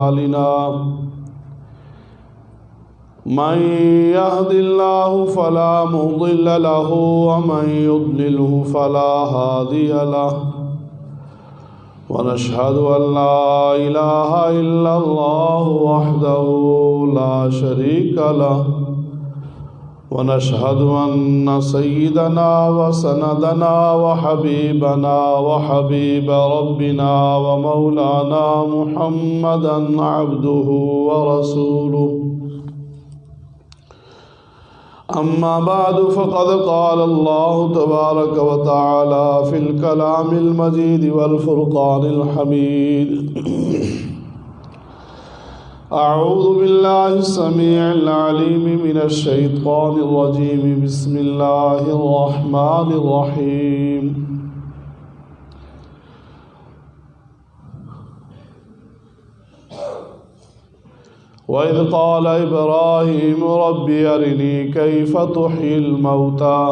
أعمالنا من يهد الله فلا مضل له ومن يضلله فلا هادي له ونشهد أن لا إله إلا الله وحده لا شريك له ونشهد أن سيدنا وسندنا وحبيبنا وحبيب ربنا ومولانا محمدا عبده ورسوله أما بعد فقد قال الله تبارك وتعالى في الكلام المجيد والفرقان الحميد أعوذ بالله السميع العليم من الشيطان الرجيم بسم الله الرحمن الرحيم وإذ قال إبراهيم رب أرني كيف تحيي الموتى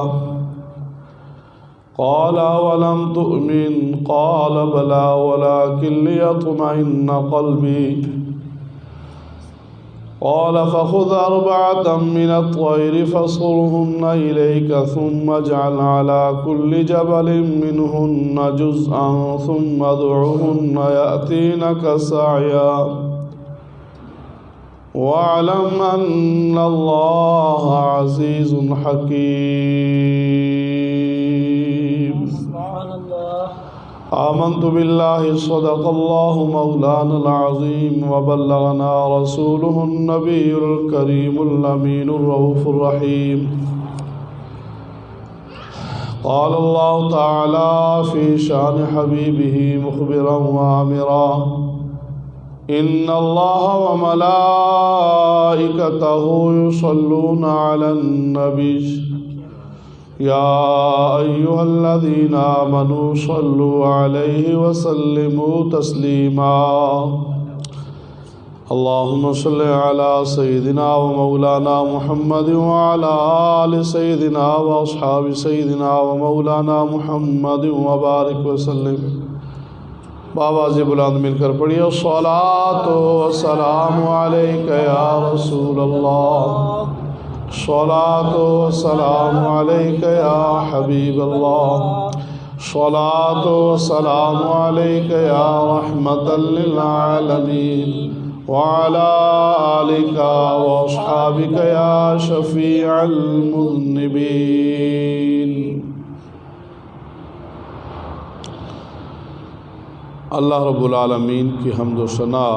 قال أولم تؤمن قال بلى ولكن ليطمئن قلبي قال فخذ أربعة من الطير فصرهن إليك ثم اجعل على كل جبل منهن جزءا ثم ادعهن يأتينك سعيا واعلم أن الله عزيز حكيم آمنت بالله صدق الله مولانا العظيم وبلغنا رسوله النبي الكريم الأمين الرؤوف الرحيم قال الله تعالى في شان حبيبه مخبرا وآمرا إن الله وملائكته يصلون على النبي يا أيها الذين آمنوا صلوا عليه وسلموا تسليما اللهم صل على سيدنا ومولانا محمد وعلى آل سيدنا وأصحاب سيدنا ومولانا محمد وبارك وسلم بابا جی بلند مل کر پڑھیے الصلاۃ والسلام علیک یا رسول اللہ الصلاۃ والسلام علیک یا حبیب اللہ الصلاۃ والسلام علیک یا رحمۃ للعالمین وعلى آلک واصحابک یا شفیع المذنبین۔ اللہ رب العالمین کی حمد و ثنا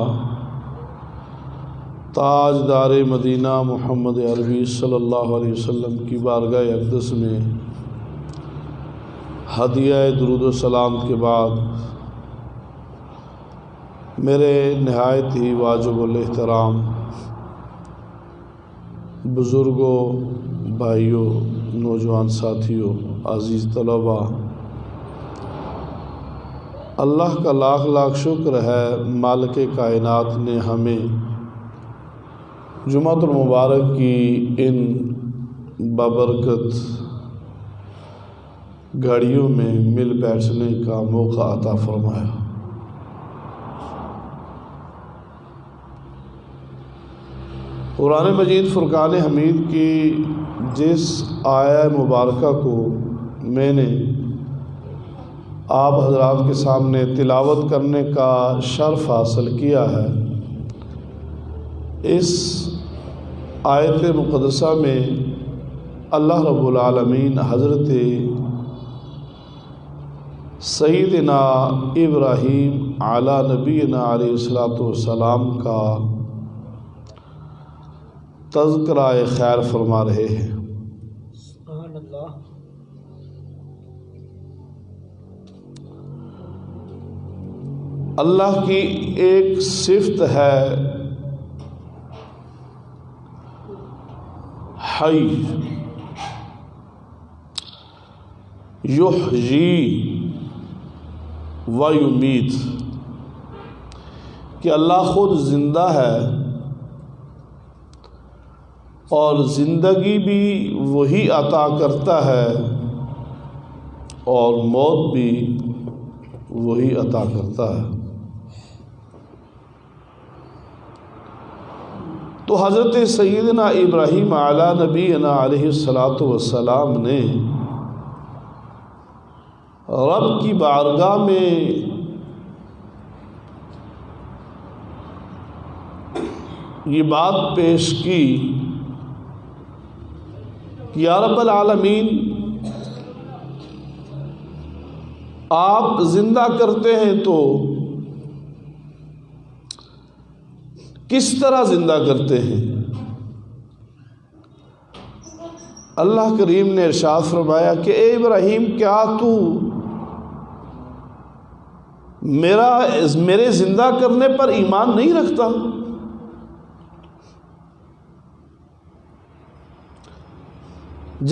تاجدار مدینہ محمد عربی صلی اللہ علیہ وسلم کی بارگاہ اقدس میں ہدیہ درود و سلام کے بعد میرے نہایت ہی واجب الاحترام بزرگوں، بھائیوں، نوجوان ساتھیوں، عزیز طلباء، اللہ کا لاکھ لاکھ شکر ہے مالک کائنات نے ہمیں جمعۃ المبارک کی ان بابرکت گھڑیوں میں مل بیٹھنے کا موقع عطا فرمایا۔ قرآن مجید فرقان حمید کی جس آیہ مبارکہ کو میں نے آپ حضرات کے سامنے تلاوت کرنے کا شرف حاصل کیا ہے، اس آیت مقدسہ میں اللہ رب العالمین حضرت سیدنا ابراہیم علی نبینا علیہ الصلاۃ والسلام کا تذکرہ خیر فرما رہے ہیں۔ سبحان اللہ۔ اللہ کی ایک صفت ہے حی، یحیی و یمیت، کہ اللہ خود زندہ ہے اور زندگی بھی وہی عطا کرتا ہے اور موت بھی وہی عطا کرتا ہے۔ تو حضرت سیدنا ابراہیم علی نبینا علیہ الصلاۃ والسلام نے رب کی بارگاہ میں یہ بات پیش کی کہ یا رب العالمین، آپ زندہ کرتے ہیں تو کس طرح زندہ کرتے ہیں؟ اللہ کریم نے ارشاد فرمایا کہ اے ابراہیم، کیا تو میرے زندہ کرنے پر ایمان نہیں رکھتا؟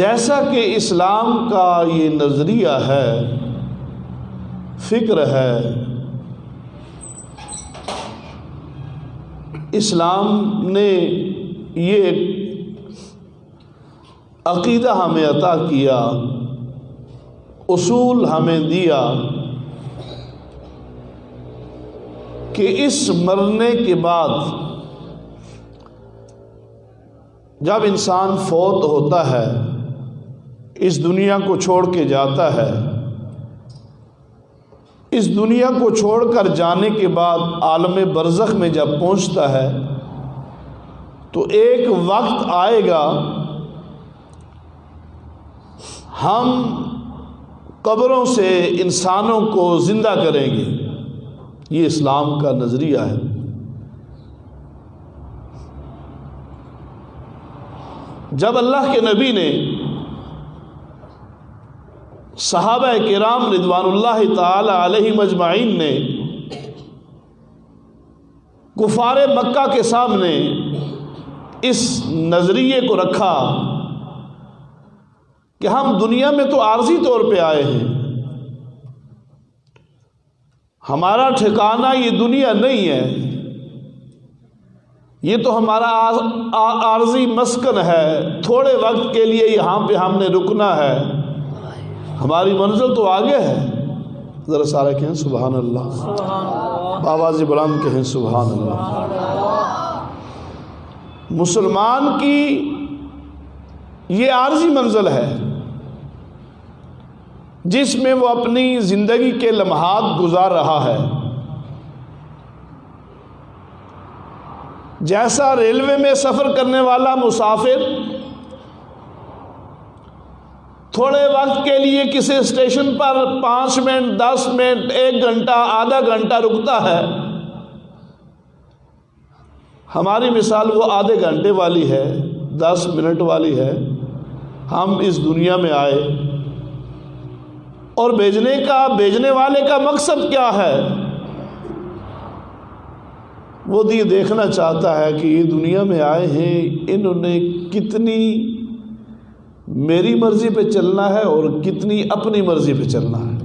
جیسا کہ اسلام کا یہ نظریہ ہے، فکر ہے، اسلام نے یہ عقیدہ ہمیں عطا کیا، اصول ہمیں دیا کہ اس مرنے کے بعد جب انسان فوت ہوتا ہے، اس دنیا کو چھوڑ کے جاتا ہے، اس دنیا کو چھوڑ کر جانے کے بعد عالم برزخ میں جب پہنچتا ہے تو ایک وقت آئے گا ہم قبروں سے انسانوں کو زندہ کریں گے۔ یہ اسلام کا نظریہ ہے۔ جب اللہ کے نبی نے صحابہ کرام رضوان اللہ تعالی علیہم اجمعین نے کفار مکہ کے سامنے اس نظریے کو رکھا کہ ہم دنیا میں تو عارضی طور پہ آئے ہیں، ہمارا ٹھکانہ یہ دنیا نہیں ہے، یہ تو ہمارا عارضی مسکن ہے، تھوڑے وقت کے لیے یہاں پہ ہم نے رکنا ہے، ہماری منزل تو آگے ہے۔ ذرا سارے کہیں سبحان اللہ، بآواز بلند کہیں سبحان اللہ۔ مسلمان کی یہ عارضی منزل ہے جس میں وہ اپنی زندگی کے لمحات گزار رہا ہے۔ جیسا ریلوے میں سفر کرنے والا مسافر تھوڑے وقت کے لیے کسی اسٹیشن پر 5 منٹ 10 منٹ 1 گھنٹہ آدھا گھنٹہ رکتا ہے، ہماری مثال وہ آدھے گھنٹے والی ہے، 10 منٹ والی ہے۔ ہم اس دنیا میں آئے اور بھیجنے والے کا مقصد کیا ہے؟ وہ یہ دیکھنا چاہتا ہے کہ یہ دنیا میں آئے ہیں، انہوں نے کتنی میری مرضی پہ چلنا ہے اور کتنی اپنی مرضی پہ چلنا ہے،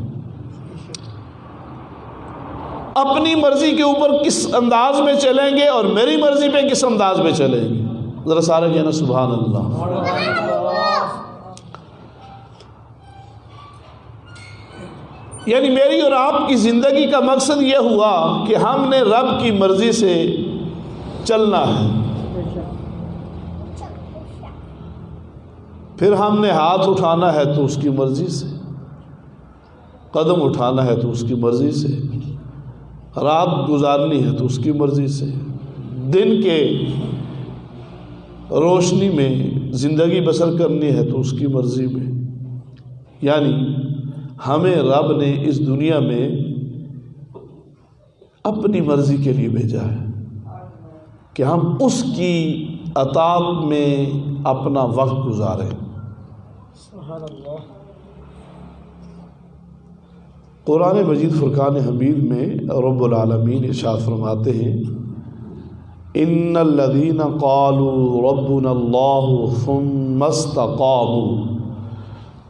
اپنی مرضی کے اوپر کس انداز میں چلیں گے اور میری مرضی پہ کس انداز میں چلیں گے۔ ذرا سارے کہنا سبحان اللہ۔ یعنی میری اور آپ کی زندگی کا مقصد یہ ہوا کہ ہم نے رب کی مرضی سے چلنا ہے، پھر ہم نے ہاتھ اٹھانا ہے تو اس کی مرضی سے، قدم اٹھانا ہے تو اس کی مرضی سے، رات گزارنی ہے تو اس کی مرضی سے، دن کے روشنی میں زندگی بسر کرنی ہے تو اس کی مرضی میں۔ یعنی ہمیں رب نے اس دنیا میں اپنی مرضی کے لیے بھیجا ہے کہ ہم اس کی اطاعت میں اپنا وقت گزاریں۔ سبحان اللہ۔ قرآن مجید فرقان حمید میں رب العالمین ارشاد فرماتے ہیں، ان الذین قالوا ربنا اللہ ثم استقاموا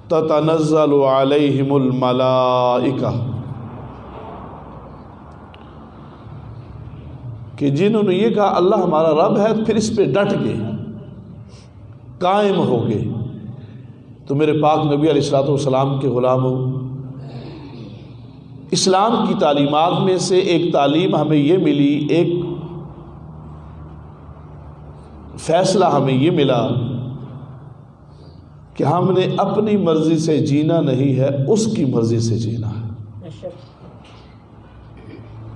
تتنزل علیہم الملائکہ، کہ جنہوں نے یہ کہا اللہ ہمارا رب ہے پھر اس پہ ڈٹ گئے، قائم ہو گئے، تو میرے پاک نبی علیہ الصلوۃ والسلام کے غلاموں، اسلام کی تعلیمات میں سے ایک تعلیم ہمیں یہ ملی، ایک فیصلہ ہمیں یہ ملا کہ ہم نے اپنی مرضی سے جینا نہیں ہے، اس کی مرضی سے جینا ہے۔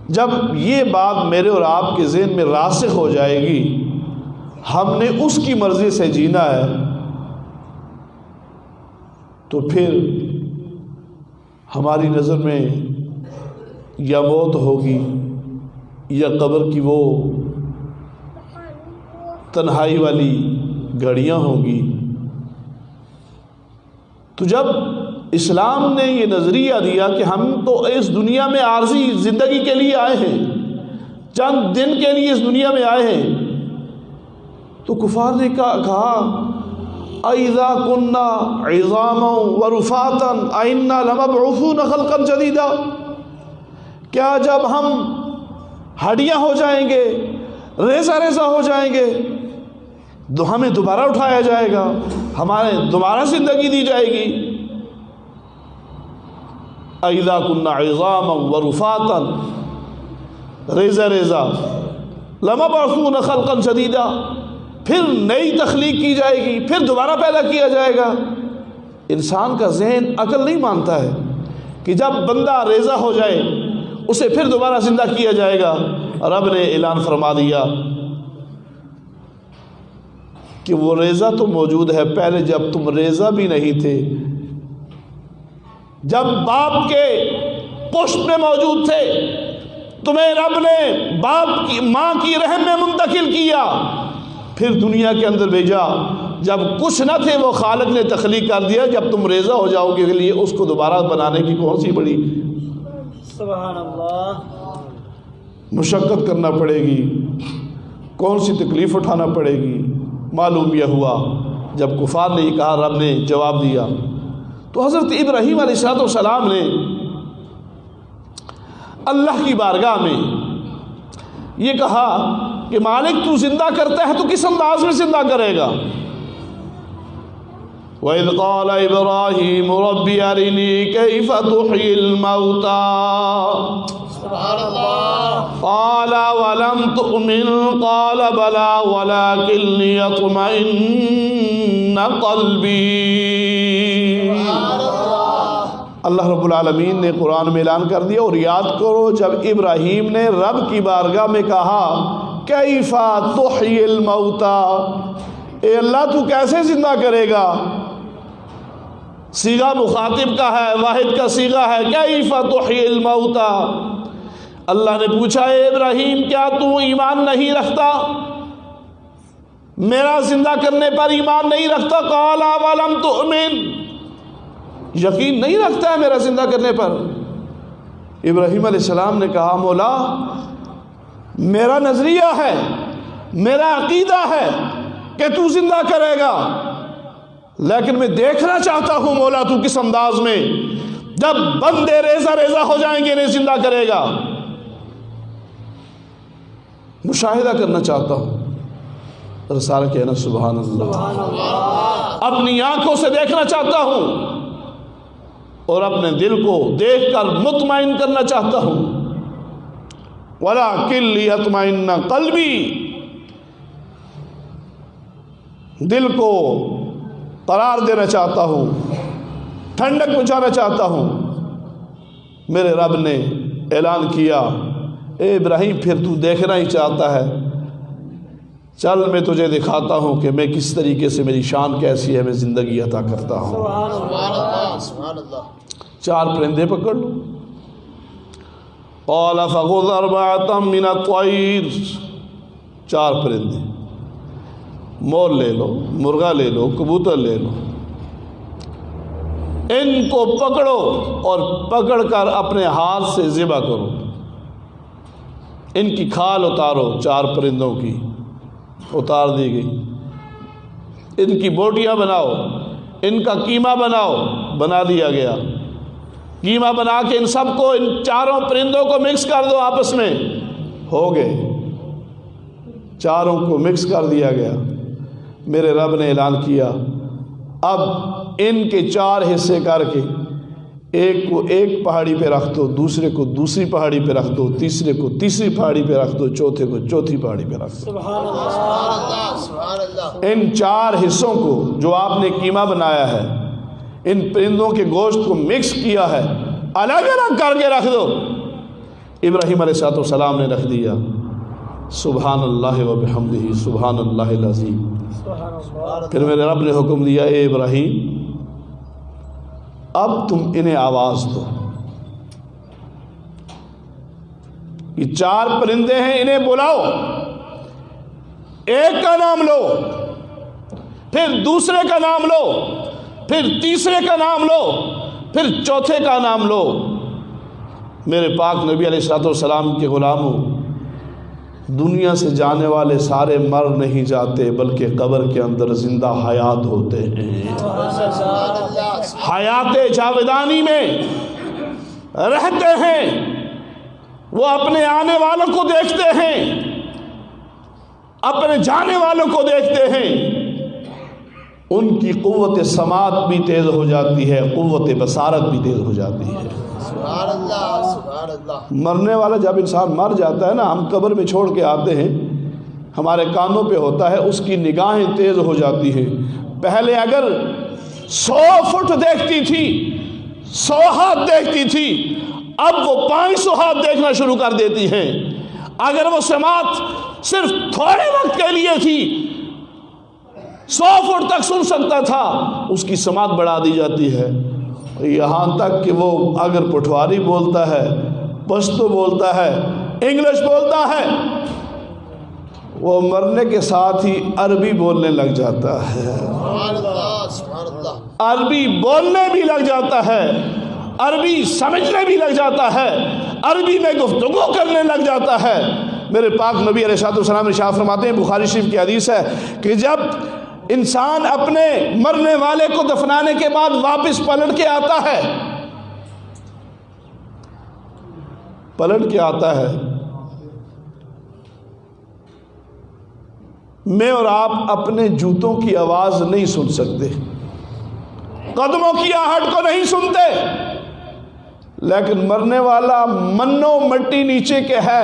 جب یہ بات میرے اور آپ کے ذہن میں راسخ ہو جائے گی، ہم نے اس کی مرضی سے جینا ہے، تو پھر ہماری نظر میں یا موت ہوگی یا قبر کی وہ تنہائی والی گھڑیاں ہوں گی۔ تو جب اسلام نے یہ نظریہ دیا کہ ہم تو اس دنیا میں عارضی زندگی کے لیے آئے ہیں، چند دن کے لیے اس دنیا میں آئے ہیں، تو کفار نے کہا اَإِذَا كُنَّا عِظَامًا وَرُفَاتًا أَإِنَّا لَمَبْعُوثُونَ خَلْقًا جَدِيدًا، کیا جب ہم ہڈیاں ہو جائیں گے، ریزہ ریزہ ہو جائیں گے، تو ہمیں دوبارہ اٹھایا جائے گا، ہمارے دوبارہ زندگی دی جائے گی؟ اَإِذَا كُنَّا عِظَامًا وَرُفَاتًا، ریزہ ریزہ، لَمَبْعُوثُونَ خَلْقًا جَدِيدًا، پھر نئی تخلیق کی جائے گی، پھر دوبارہ پیدا کیا جائے گا۔ انسان کا ذہن عقل نہیں مانتا ہے کہ جب بندہ ریزہ ہو جائے اسے پھر دوبارہ زندہ کیا جائے گا۔ رب نے اعلان فرما دیا کہ وہ ریزہ تو موجود ہے، پہلے جب تم ریزہ بھی نہیں تھے، جب باپ کے پشت میں موجود تھے، تمہیں رب نے باپ کی ماں کی رحم میں منتقل کیا، پھر دنیا کے اندر بھیجا، جب کچھ نہ تھے وہ خالق نے تخلیق کر دیا، جب تم ریزہ ہو جاؤ گے کے لیے اس کو دوبارہ بنانے کی کون سی بڑی سبحان اللہ مشقت کرنا پڑے گی، کون سی تکلیف اٹھانا پڑے گی؟ معلوم یہ ہوا جب کفار نے یہ کہا، رب نے جواب دیا، تو حضرت ابراہیم علیہ السلام نے اللہ کی بارگاہ میں یہ کہا کہ مالک تو زندہ کرتا ہے تو کس انداز میں زندہ کرے گا؟ وَإِذْ قَالَ إِبْرَاهِيمُ رَبِّ أَرِنِي كَيْفَ تُحْيِي الْمَوْتَى قَالَ وَلَمْ تُؤْمِنْ قَالَ بَلَى وَلَكِنْ لِيَطْمَئِنَّ قَلْبِي۔ اللہ رب العالمین نے قرآن میں اعلان کر دیا، اور یاد کرو جب ابراہیم نے رب کی بارگاہ میں کہا کیف تحیی الموتى، اے اللہ تو کیسے زندہ کرے گا؟ صیغہ مخاطب کا ہے، واحد کا صیغہ ہے، کیف تحیی الموتى۔ اللہ نے پوچھا اے ابراہیم کیا تو ایمان نہیں رکھتا، میرا زندہ کرنے پر ایمان نہیں رکھتا؟ قال ولم تؤمن، یقین نہیں رکھتا ہے میرا زندہ کرنے پر؟ ابراہیم علیہ السلام نے کہا مولا میرا نظریہ ہے، میرا عقیدہ ہے کہ تو زندہ کرے گا، لیکن میں دیکھنا چاہتا ہوں مولا تو کس انداز میں جب بندے ریزہ ریزہ ہو جائیں گے انہیں زندہ کرے گا، مشاہدہ کرنا چاہتا ہوں۔ رسالہ کہنا سبحان اللہ، اپنی آنکھوں سے دیکھنا چاہتا ہوں اور اپنے دل کو دیکھ کر مطمئن کرنا چاہتا ہوں۔ وَلَكِنْ لِيَطْمَئِنَّ قَلْبِي، دل کو قرار دینا چاہتا ہوں، ٹھنڈک پہنچانا چاہتا ہوں۔ میرے رب نے اعلان کیا اے ابراہیم پھر تو دیکھنا ہی چاہتا ہے، چل میں تجھے دکھاتا ہوں کہ میں کس طریقے سے، میری شان کیسی ہے، میں زندگی عطا کرتا ہوں۔ سبحان اللہ۔ 4 پرندے پکڑ لو، قال فخذ 4 من الطير، 4 پرندے، مور لے لو، مرغا لے لو، کبوتر لے لو، ان کو پکڑو اور پکڑ کر اپنے ہاتھ سے ذبح کرو، ان کی کھال اتارو، 4 پرندوں کی اتار دی گئی، ان کی بوٹیاں بناؤ، ان کا قیمہ بناؤ، بنا دیا گیا۔ قیمہ بنا کے ان سب کو، ان 4 پرندوں کو مکس کر دو آپس میں، ہو گئے، 4 کو مکس کر دیا گیا۔ میرے رب نے اعلان کیا اب ان کے 4 حصے کر کے ایک کو ایک پہاڑی پہ رکھ دو، دوسرے کو دوسری پہاڑی پہ رکھ دو، تیسرے کو تیسری پہاڑی پہ رکھ دو، چوتھے کو چوتھی پہاڑی پہ رکھ دو۔ سبحان اللہ سبحان اللہ۔ ان 4 حصوں کو جو آپ نے قیمہ بنایا ہے، ان پرندوں کے گوشت کو مکس کیا ہے، الگ الگ کر کے رکھ دو۔ ابراہیم علیہ السلام نے رکھ دیا۔ سبحان اللہ و بحمدہ سبحان اللہ العظیم۔ سبحان اللہ۔ پھر میرے رب نے حکم دیا، اے ابراہیم اب تم انہیں آواز دو۔ یہ 4 پرندے ہیں، انہیں بلاؤ، ایک کا نام لو، پھر دوسرے کا نام لو، پھر تیسرے کا نام لو، پھر چوتھے کا نام لو۔ میرے پاک نبی علیہ السلام کے غلاموں، دنیا سے جانے والے سارے مر نہیں جاتے بلکہ قبر کے اندر زندہ حیات ہوتے ہیں، حیات جاودانی میں رہتے ہیں۔ وہ اپنے آنے والوں کو دیکھتے ہیں، اپنے جانے والوں کو دیکھتے ہیں۔ ان کی قوت سماعت بھی تیز ہو جاتی ہے، قوت بصارت بھی تیز ہو جاتی ہے۔ سبحان اللہ سبحان اللہ۔ مرنے والا جب انسان مر جاتا ہے نا، ہم قبر میں چھوڑ کے آتے ہیں، ہمارے کانوں پہ ہوتا ہے، اس کی نگاہیں تیز ہو جاتی ہیں۔ پہلے اگر 100 فٹ دیکھتی تھی، 100 ہاتھ دیکھتی تھی، اب وہ 500 ہاتھ دیکھنا شروع کر دیتی ہیں۔ اگر وہ سماعت صرف تھوڑے وقت کے لیے تھی، 100 فٹ تک سن سکتا تھا، اس کی سماعت بڑھا دی جاتی ہے، یہاں تک کہ وہ اگر پٹھواری بولتا ہے، پشتو بولتا ہے، انگلش بولتا ہے، وہ مرنے کے ساتھ ہی عربی بولنے لگ جاتا ہے، سبحان اللہ سبحان اللہ۔ عربی بولنے بھی لگ جاتا ہے، عربی سمجھنے بھی لگ جاتا ہے، عربی میں گفتگو کرنے لگ جاتا ہے۔ میرے پاک نبی علیہ السلام ارشاد فرماتے ہیں، بخاری شریف کی حدیث ہے کہ جب انسان اپنے مرنے والے کو دفنانے کے بعد واپس پلٹ کے آتا ہے، میں اور آپ اپنے جوتوں کی آواز نہیں سن سکتے، قدموں کی آہٹ کو نہیں سنتے، لیکن مرنے والا منو مٹی نیچے کے ہے،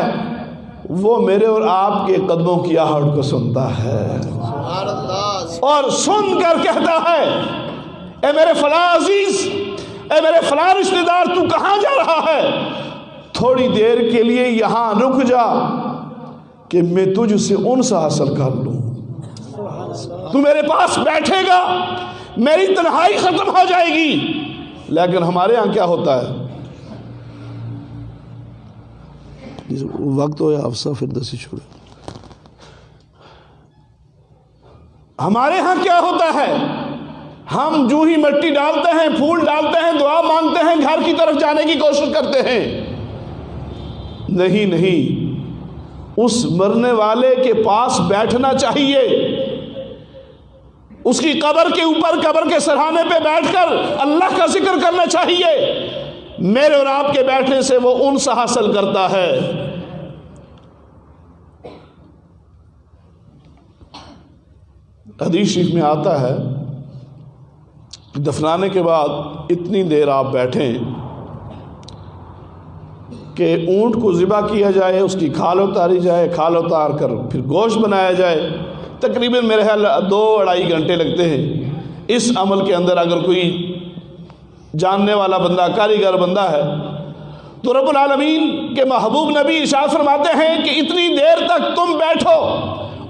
وہ میرے اور آپ کے قدموں کی آہٹ کو سنتا ہے، سبحان اللہ۔ اور سن کر کہتا ہے، اے میرے فلاں عزیز، اے میرے فلاں رشتہ دار، تو کہاں جا رہا ہے؟ تھوڑی دیر کے لیے یہاں رک جا کہ میں تجھ سے انس حاصل کر لوں۔ تو میرے پاس بیٹھے گا، میری تنہائی ختم ہو جائے گی۔ لیکن ہمارے ہاں کیا ہوتا ہے؟ وقت ہو یا افسا پھر دسی چھوڑے۔ ہمارے ہاں کیا ہوتا ہے؟ ہم جو ہی مٹی ڈالتے ہیں، پھول ڈالتے ہیں، دعا مانگتے ہیں، گھر کی طرف جانے کی کوشش کرتے ہیں۔ نہیں، اس مرنے والے کے پاس بیٹھنا چاہیے، اس کی قبر کے اوپر، قبر کے سرہانے پہ بیٹھ کر اللہ کا ذکر کرنا چاہیے۔ میرے اور آپ کے بیٹھنے سے وہ انس حاصل کرتا ہے۔ حدیث شریف میں آتا ہے دفنانے کے بعد اتنی دیر آپ بیٹھیں کہ اونٹ کو ذبح کیا جائے، اس کی کھال اتاری جائے، کھال اتار کر پھر گوشت بنایا جائے، تقریباً میرے خیال 2-2.5 گھنٹے لگتے ہیں۔ اس عمل کے اندر اگر کوئی جاننے والا بندہ، کاریگر بندہ ہے تو رب العالمین کے محبوب نبی ارشاد فرماتے ہیں کہ اتنی دیر تک تم بیٹھو،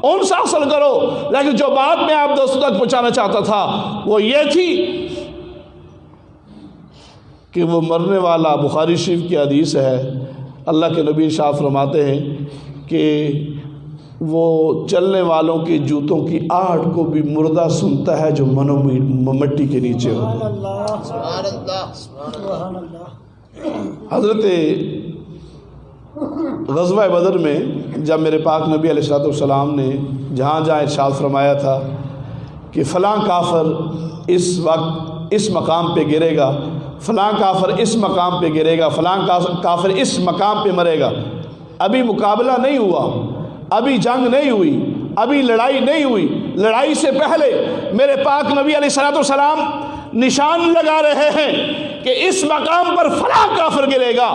انس حاصل کرو۔ لیکن جو بات میں آپ دوستوں تک پہنچانا چاہتا تھا وہ یہ تھی کہ وہ مرنے والا، بخاری شریف کی حدیث ہے، اللہ کے نبی ارشاد فرماتے ہیں کہ وہ چلنے والوں کے جوتوں کی آہٹ کو بھی مردہ سنتا ہے جو منو مٹی کے نیچے ہوتا ہے۔ سبحان اللہ سبحان اللہ۔ حضرت غزوہ بدر میں جب میرے پاک نبی علیہ السلام نے جہاں جہاں ارشاد فرمایا تھا کہ فلاں کافر اس وقت اس مقام پہ گرے گا، فلاں کافر اس مقام پہ گرے گا، فلاں کافر اس مقام پہ مرے گا، ابھی مقابلہ نہیں ہوا، ابھی جنگ نہیں ہوئی، ابھی لڑائی نہیں ہوئی، لڑائی سے پہلے میرے پاک نبی علیہ السلام نشان لگا رہے ہیں کہ اس مقام پر فلاں کافر گرے گا،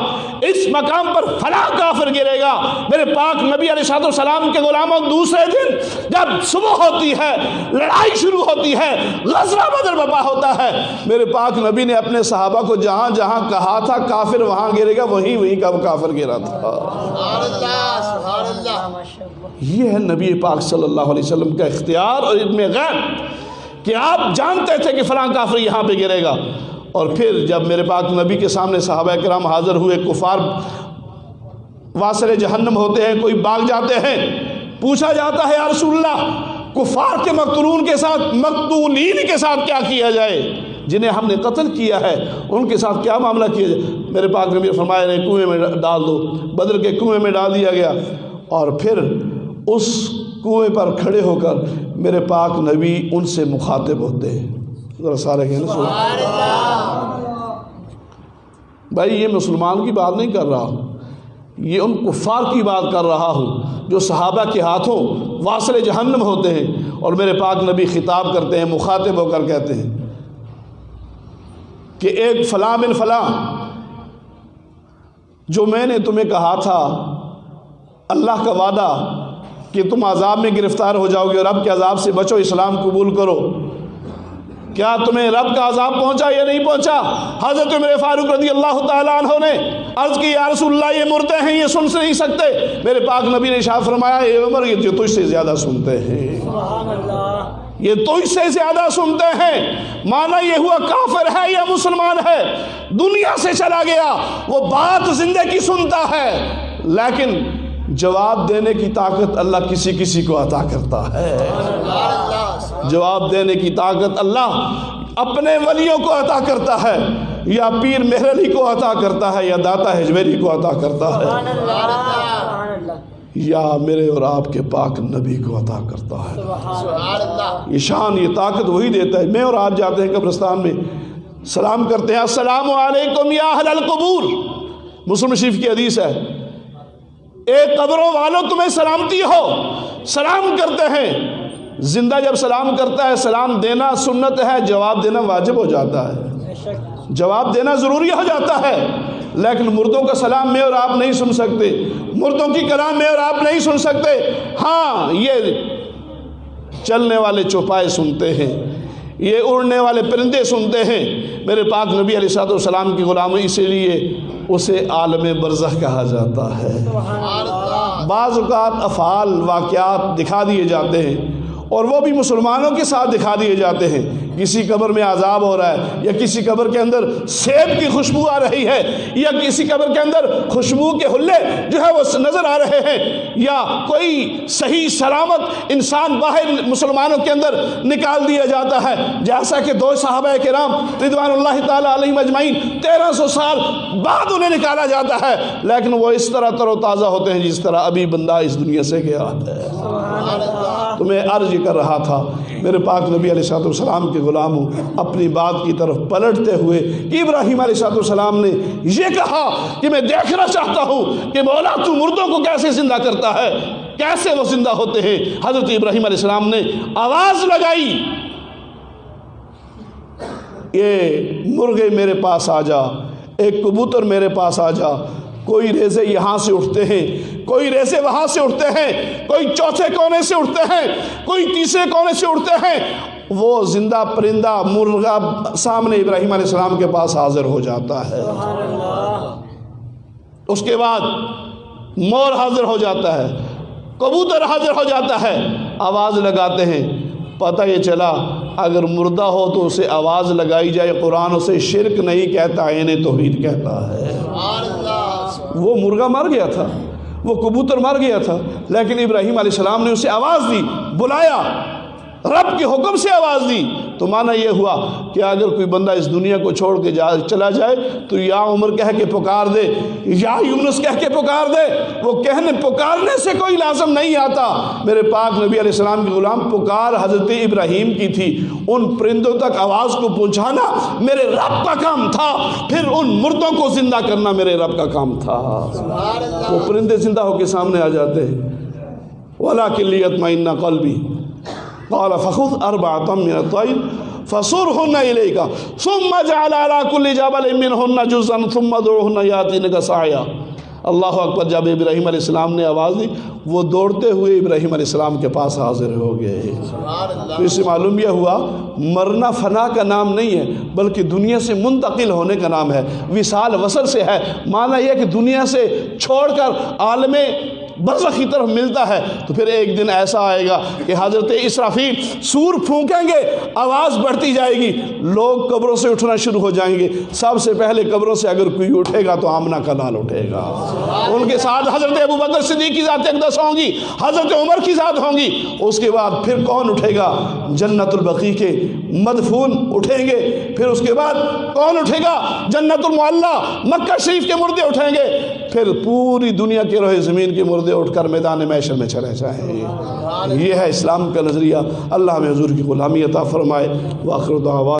اس مقام پر فلاں کافر گرے گا، میرے پاک نبی علیہ السلام کے غلاموں دوسرے دن جب صبح ہوتی ہے، لڑائی شروع ہوتی ہے، غزوہ بدر برپا ہوتا ہے، میرے پاک نبی نے اپنے صحابہ کو جہاں جہاں کہا تھا کافر وہاں گرے گا، وہیں کا کافر گرا تھا۔ سبحان اللہ، سبحان اللہ۔ یہ ہے نبی پاک صلی اللہ علیہ وسلم کا اختیار اور علم غیب کہ آپ جانتے تھے کہ فلاں کافر یہاں پہ گرے گا، اور پھر جب میرے پاک نبی کے سامنے صحابہ کرام حاضر ہوئے، کفار واصل جہنم ہوتے ہیں، کوئی بھاگ جاتے ہیں، پوچھا جاتا ہے یا رسول اللہ کفار کے مقتولین کے ساتھ کیا کیا جائے، جنہیں ہم نے قتل کیا ہے ان کے ساتھ کیا معاملہ کیا جائے؟ میرے پاک نبی فرمایا نے کنویں میں ڈال دو، بدر کے کنویں میں ڈال دیا گیا، اور پھر اس کنویں پر کھڑے ہو کر میرے پاک نبی ان سے مخاطب ہوتے ہیں۔ ذرا سارے کہنا سبحان اللہ۔ بھائی یہ مسلمان کی بات نہیں کر رہا ہوں، یہ ان کفار کی بات کر رہا ہوں جو صحابہ کے ہاتھوں واصل جہنم ہوتے ہیں، اور میرے پاک نبی خطاب کرتے ہیں، مخاطب ہو کر کہتے ہیں کہ ایک فلاں بن فلاں جو میں نے تمہیں کہا تھا اللہ کا وعدہ کہ تم عذاب میں گرفتار ہو جاؤ گے اور رب کے عذاب سے بچو، اسلام قبول کرو، کیا تمہیں رب کا عذاب پہنچا یا نہیں پہنچا؟ حضرت عمر فاروق رضی اللہ تعالیٰ عنہ نے عرض کی یا رسول اللہ یہ مردے ہیں، یہ سن نہیں سکتے۔ میرے پاک نبی نے ارشاد فرمایا اے عمر یہ جو تجھ سے زیادہ سنتے ہیں، سبحان اللہ، یہ تجھ سے زیادہ سنتے ہیں۔ مانا یہ ہوا کافر ہے یا مسلمان ہے، دنیا سے چلا گیا، وہ بات زندہ کی سنتا ہے، لیکن جواب دینے کی طاقت اللہ کسی کسی کو عطا کرتا ہے۔ جواب دینے کی طاقت اللہ اپنے ولیوں کو عطا کرتا ہے، یا پیر مہر علی کو عطا کرتا ہے، یا داتا ہجویری کو عطا کرتا ہے، یا میرے اور آپ کے پاک نبی کو عطا کرتا ہے۔ سبحان اللہ۔ یہ شان، یہ طاقت وہی دیتا ہے۔ میں اور آپ جاتے ہیں قبرستان میں، سلام کرتے ہیں السلام علیکم یا اہل القبور، مسلم شریف کی حدیث ہے، اے قبروں والوں تمہیں سلامتی ہو، سلام کرتے ہیں۔ زندہ جب سلام کرتا ہے سلام دینا سنت ہے، جواب دینا واجب ہو جاتا ہے، جواب دینا ضروری ہو جاتا ہے، لیکن مردوں کا سلام میں اور آپ نہیں سن سکتے، مردوں کی کلام میں اور آپ نہیں سن سکتے۔ ہاں یہ چلنے والے چوپائے سنتے ہیں، یہ اڑنے والے پرندے سنتے ہیں۔ میرے پاک نبی علیہ السلام کی غلامی، اسی لیے اسے عالم برزخ کہا جاتا ہے۔ بعض اوقات افعال واقعات دکھا دیے جاتے ہیں، اور وہ بھی مسلمانوں کے ساتھ دکھا دیے جاتے ہیں۔ کسی قبر میں عذاب ہو رہا ہے، یا کسی قبر کے اندر سیب کی خوشبو آ رہی ہے، یا کسی قبر کے اندر خوشبو کے حلے جو ہے وہ نظر آ رہے ہیں، یا کوئی صحیح سلامت انسان باہر مسلمانوں کے اندر نکال دیا جاتا ہے، جیسا کہ دو صحابہ کرام رضوان اللہ تعالیٰ علیہم اجمعین 1300 سال بعد انہیں نکالا جاتا ہے، لیکن وہ اس طرح تر و تازہ ہوتے ہیں جس طرح ابھی بندہ اس دنیا سے گیا ہے۔ تو میں عرض کر رہا تھا میرے پاک نبی علیہ السلام کے غلاموں اپنی بات کی طرف پلٹتے ہوئے کہ ابراہیم علیہ السلام نے یہ کہا کہ میں دیکھنا چاہتا ہوں کہ مولا تو مردوں کو کیسے زندہ کرتا ہے، کیسے وہ زندہ ہوتے ہیں۔ حضرت ابراہیم علیہ السلام نے آواز لگائی، یہ مرغے میرے پاس آ جا، ایک کبوتر میرے پاس آ جا۔ کوئی ریزے یہاں سے اٹھتے ہیں، کوئی ریزے وہاں سے اٹھتے ہیں، کوئی چوتھے کونے سے اٹھتے ہیں، کوئی تیسرے کونے سے اٹھتے ہیں۔ وہ زندہ پرندہ مرغا سامنے ابراہیم علیہ السلام کے پاس حاضر ہو جاتا ہے، اس کے بعد مور حاضر ہو جاتا ہے، کبوتر حاضر ہو جاتا ہے، آواز لگاتے ہیں۔ پتہ یہ چلا اگر مردہ ہو تو اسے آواز لگائی جائے، قرآن اسے شرک نہیں کہتا، عین توحید کہتا ہے۔ وہ مرغا مر گیا تھا، وہ کبوتر مر گیا تھا، لیکن ابراہیم علیہ السلام نے اسے آواز دی، بلایا، رب کے حکم سے آواز دی۔ تو معنی یہ ہوا کہ اگر کوئی بندہ اس دنیا کو چھوڑ کے چلا جائے تو یا عمر کہہ کے پکار دے، یا یونس کہہ کے پکار دے، وہ کہنے پکارنے سے کوئی لازم نہیں آتا۔ میرے پاک نبی علیہ السلام کے غلام پکار حضرت ابراہیم کی تھی، ان پرندوں تک آواز کو پہنچانا میرے رب کا کام تھا، پھر ان مردوں کو زندہ کرنا میرے رب کا کام تھا۔ وہ پرندے زندہ ہو کے سامنے آ جاتے ہیں، وَلَكِنْ لِيَطْمَئِنَّ قَلْبِي قال فخذ أربعة من الطير فصرهن إليك ثم جعل على كل جبل منهن جزءا ثم ادعوهن يأتينك سعيا۔ اللہ اکبر۔ جب ابراہیم علیہ السلام نے آواز دی وہ دوڑتے ہوئے ابراہیم علیہ السلام کے پاس حاضر ہو گئے۔ تو اس سے معلوم یہ ہوا مرنا فنا کا نام نہیں ہے بلکہ دنیا سے منتقل ہونے کا نام ہے، وصال وصل سے ہے۔ معنی یہ کہ دنیا سے چھوڑ کر عالم برزخ کی طرف ملتا ہے۔ تو پھر ایک دن ایسا آئے گا کہ حضرت اسرافیل سور پھونکیں گے، آواز بڑھتی جائے گی، لوگ قبروں سے اٹھنا شروع ہو جائیں گے۔ سب سے پہلے قبروں سے اگر کوئی اٹھے گا تو آمنہ کا لال اٹھے گا، ان کے ساتھ حضرت ابوبکر صدیق کی ذات اقدس ہوں گی، حضرت عمر کی ذات ہوں گی۔ اس کے بعد پھر کون اٹھے گا؟ جنت البقیع کے مدفون اٹھیں گے۔ پھر اس کے بعد کون اٹھے گا؟ جنت المعلی مکہ شریف کے مردے اٹھیں گے۔ پھر پوری دنیا کے روئے زمین کے مردے اٹھ کر میدان محشر میں چلے جائیں گے۔ یہ ہے اسلام کا نظریہ۔ اللہ ہمیں حضور کی غلامی عطا فرمائے۔ وآخر دعوانا